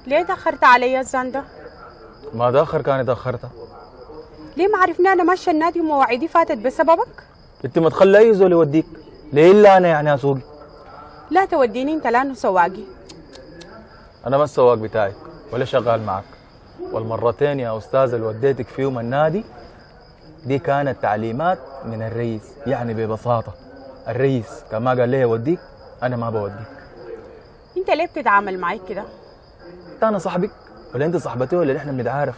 ليه تأخرت علي الزان ده؟ ما تأخر كان اتأخرت. ليه ما عرفنا أنا ماشية النادي ومواعيدي فاتت بسببك؟ انت ما تخلي اي زول يوديك، ليه الا انا يعني اسوق؟ لا توديني أنت لأنه سواقي. انا ما السواق بتاعك ولا شغال معك، والمرتين يا استاذ اللي وديتك فيهم النادي دي كانت تعليمات من الرئيس، يعني ببساطة الرئيس كان ما قال لي اوديك انا ما بوديك. أنت ليه بتتعامل معي كده؟ انت انا صاحبك ولا انت صاحبتي ولا نحن بنتعارف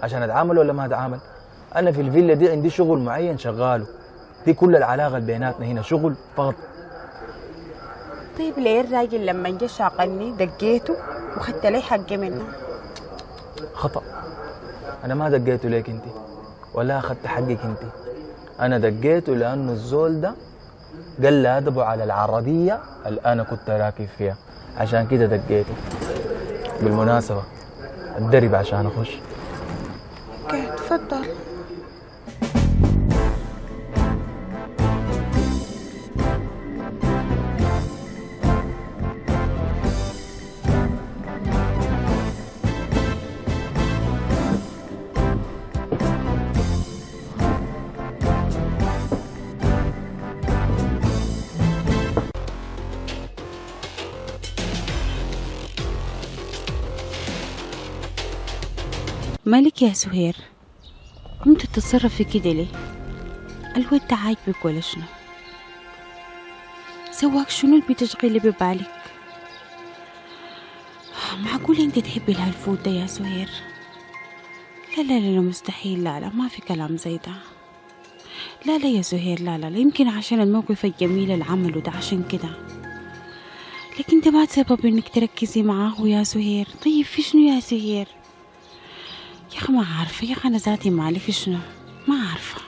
عشان اتعامل ولا ما اتعامل؟ انا في الفيلا دي عندي شغل معين شغاله، دي كل العلاقة بيناتنا هنا شغل فقط. طيب ليه الراجل لما جه شاقني دقيته وخدت لي حقي منه؟ خطأ، انا ما دقيته ليك انت ولا اخذت حقك انت، انا دقيته لانه الزول ده قل ادبه على العربيه اللي انا كنت راكب فيها، عشان كده دقيته. بالمناسبه الدرب عشان اخش. اوكي تفضل. مالك يا سهير؟ انت تتصرفي كده ليه؟ الواد ده عاجبك ولا شنو؟ سواك شنو اللي بتشغلي ببالك؟ معقول انت تحبي الهالفوت ده يا سهير؟ لا لا لا مستحيل، لا لا ما في كلام زي ده. لا لا يا سهير، لا لا يمكن عشان الموقف الجميل اللي عمله ده عشان كده، لكن ده ما سبب انك تركزي معاه يا سهير. طيب في شنو يا سهير؟ يا أخي ما عارفة يا أخي، أنا ذاتي مالي في شنو، ما عارفة.